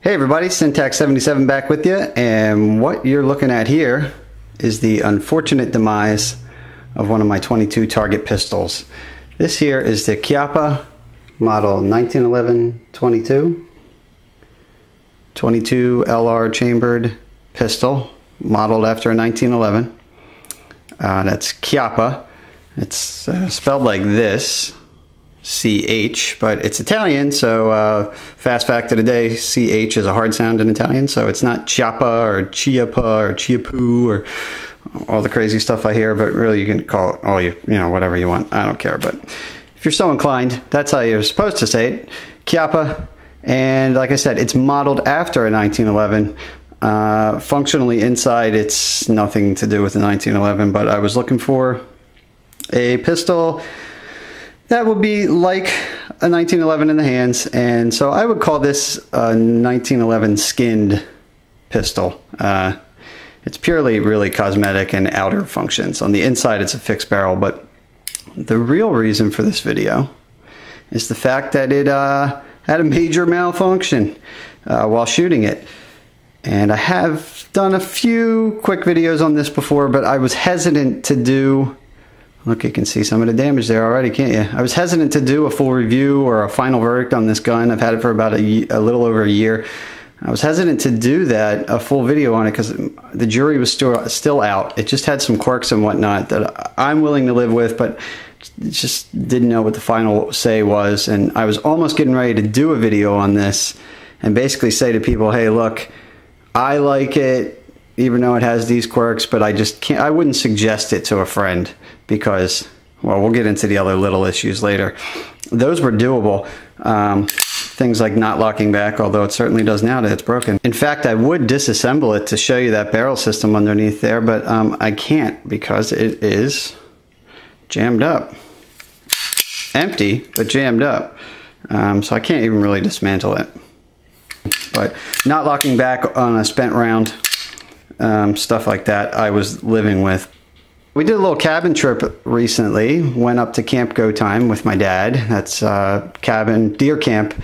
Hey everybody, Syntax77 back with you, and what you're looking at here is the unfortunate demise of one of my 22 target pistols. This here is the Chiappa model 1911-22 LR chambered pistol, modeled after a 1911. That's Chiappa. It's spelled like this, CH, but it's Italian, so fast fact of the day, CH is a hard sound in Italian, so it's not Chiappa or Chiappa or Chiappu or all the crazy stuff I hear, but really you can call it all you know, whatever you want. I don't care, but if you're so inclined, that's how you're supposed to say it, Chiappa. And like I said, it's modeled after a 1911. Functionally inside, it's nothing to do with the 1911, but I was looking for a pistol that would be like a 1911 in the hands, and so I would call this a 1911 skinned pistol. It's purely really cosmetic and outer functions. On the inside it's a fixed barrel, but the real reason for this video is the fact that it had a major malfunction while shooting it. And I have done a few quick videos on this before, but I was hesitant to do... Look, you can see some of the damage there already, can't you? I was hesitant to do a full review or a final verdict on this gun. I've had it for about a little over a year. I was hesitant to do that, a full video on it, because the jury was still out. It just had some quirks and whatnot that I'm willing to live with, but just didn't know what the final say was. And I was almost getting ready to do a video on this and basically say to people, hey, look, I like it, even though it has these quirks, but I just can't, I wouldn't suggest it to a friend because, well, we'll get into the other little issues later. Those were doable. Things like not locking back, although it certainly does now that it's broken. In fact, I would disassemble it to show you that barrel system underneath there, but I can't because it is jammed up. Empty, but jammed up. So I can't even really dismantle it. But not locking back on a spent round, stuff like that, I was living with. We did a little cabin trip recently, went up to Camp Go Time with my dad. That's deer camp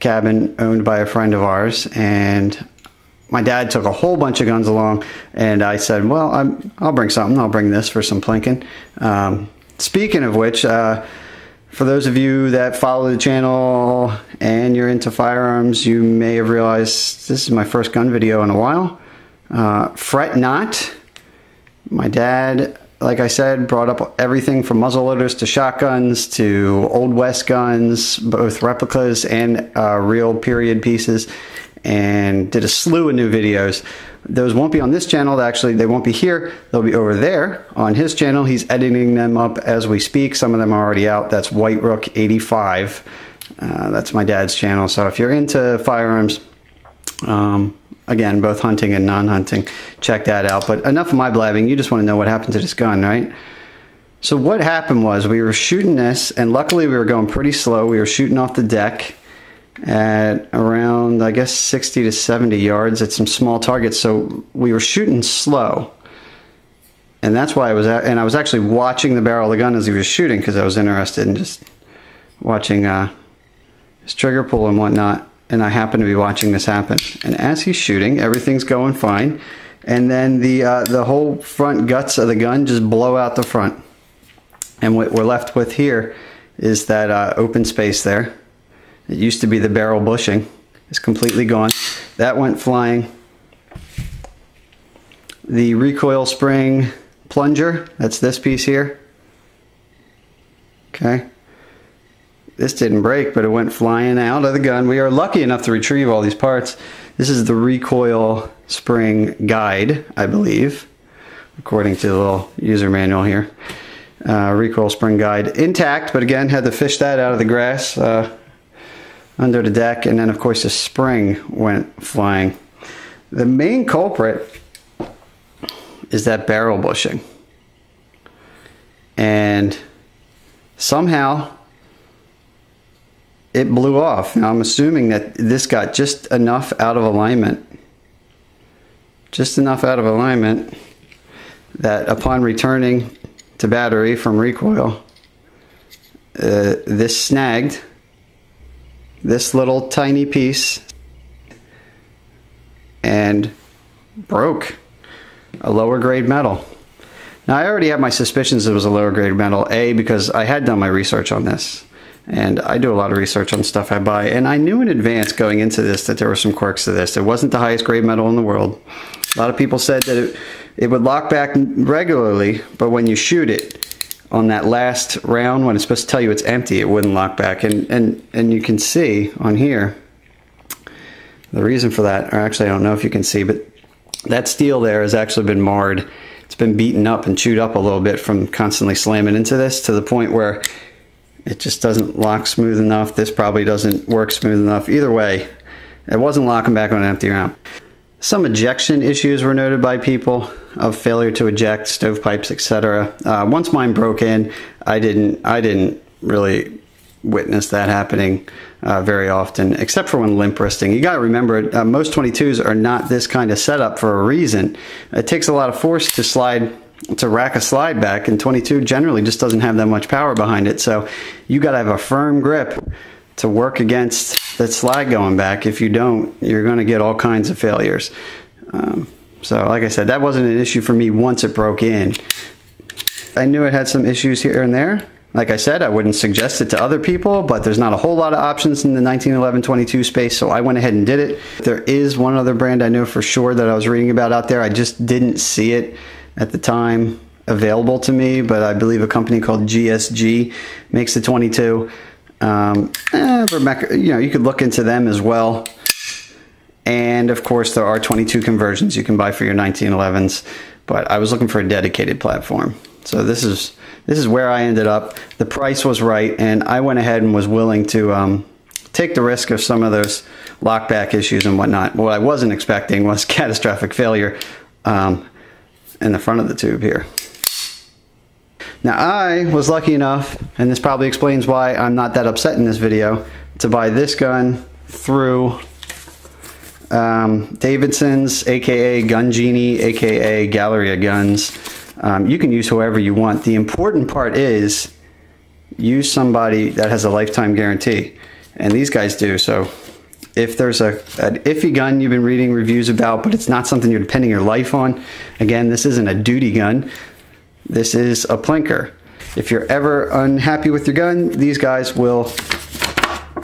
cabin owned by a friend of ours, and my dad took a whole bunch of guns along, and I said, well, I'll bring something. I'll bring this for some plinking. Speaking of which, for those of you that follow the channel and you're into firearms, you may have realized this is my first gun video in a while. Fret not. My dad, like I said, brought up everything from muzzleloaders to shotguns to Old West guns, both replicas and real period pieces, and did a slew of new videos. Those won't be on this channel. Actually, they won't be here. They'll be over there on his channel. He's editing them up as we speak. Some of them are already out. That's White Rook 85. That's my dad's channel. So if you're into firearms, again, both hunting and non-hunting, check that out. But enough of my blabbing. You just want to know what happened to this gun, right? So what happened was we were shooting this, and luckily we were going pretty slow. We were shooting off the deck at around, I guess, 60 to 70 yards at some small targets. So we were shooting slow. And that's why I was actually watching the barrel of the gun as he was shooting, because I was interested in just watching his trigger pull and whatnot. And I happen to be watching this happen. And as he's shooting, everything's going fine. And then the whole front guts of the gun just blow out the front. And what we're left with here is that open space there. It used to be the barrel bushing. It's completely gone. That went flying. The recoil spring plunger, that's this piece here. Okay. This didn't break, but it went flying out of the gun. We are lucky enough to retrieve all these parts. This is the recoil spring guide, I believe, according to the little user manual here. Recoil spring guide intact, but again, had to fish that out of the grass under the deck, and then of course the spring went flying. The main culprit is that barrel bushing. And somehow it blew off. Now I'm assuming that this got just enough out of alignment. Just enough out of alignment that upon returning to battery from recoil, this snagged this little tiny piece and broke a lower grade metal. Now I already have my suspicions it was a lower grade metal, because I had done my research on this, and I do a lot of research on stuff I buy, and I knew in advance going into this that there were some quirks to this. It wasn't the highest grade metal in the world. A lot of people said that it would lock back regularly, but when you shoot it on that last round, when it's supposed to tell you it's empty, it wouldn't lock back. And you can see on here the reason for that, or actually I don't know if you can see, but that steel there has actually been marred. It's been beaten up and chewed up a little bit from constantly slamming into this, to the point where it just doesn't lock smooth enough. This probably doesn't work smooth enough. Either way, it wasn't locking back on an empty round. Some ejection issues were noted by people of failure to eject, stovepipes, etc. Once mine broke in, I didn't really witness that happening very often, except for when limp wristing. You got to remember, most 22s are not this kind of setup for a reason. It takes a lot of force to rack a slide back, and 22 generally just doesn't have that much power behind it. So you got to have a firm grip to work against that slide going back. If you don't, you're going to get all kinds of failures. So like I said, that wasn't an issue for me once it broke in. I knew it had some issues here and there. Like I said, I wouldn't suggest it to other people, but there's not a whole lot of options in the 1911-22 space, so I went ahead and did it. There is one other brand I know for sure that I was reading about out there. I just didn't see it at the time available to me, but I believe a company called GSG makes the 22. You could look into them as well. And of course there are 22 conversions you can buy for your 1911s, but I was looking for a dedicated platform. So this is where I ended up. The price was right, and I went ahead and was willing to take the risk of some of those lockback issues and whatnot. What I wasn't expecting was catastrophic failure in the front of the tube here. Now I was lucky enough, and this probably explains why I'm not that upset in this video, to buy this gun through Davidson's, aka Gun Genie, aka Galleria Guns. You can use whoever you want. The important part is use somebody that has a lifetime guarantee, and these guys do. So if there's an iffy gun you've been reading reviews about, but it's not something you're depending your life on, again, this isn't a duty gun. This is a plinker. If you're ever unhappy with your gun, these guys will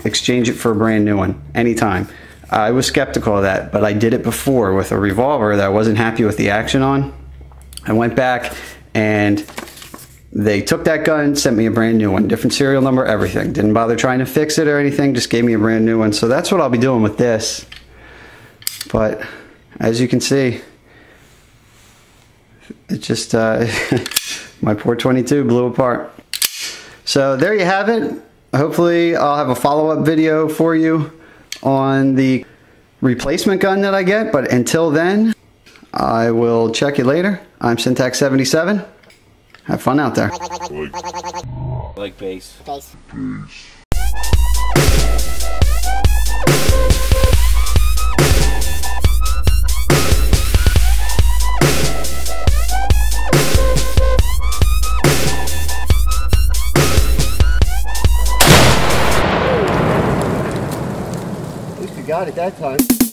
exchange it for a brand new one anytime. I was skeptical of that, but I did it before with a revolver that I wasn't happy with the action on. I went back and they took that gun, sent me a brand new one, different serial number, everything. Didn't bother trying to fix it or anything, just gave me a brand new one. So that's what I'll be doing with this. But as you can see, it just, my poor 22 blew apart. So there you have it. Hopefully I'll have a follow-up video for you on the replacement gun that I get. But until then, I will check you later. I'm Syntax77. Have fun out there. Like bass. Bass. At least you got it that time.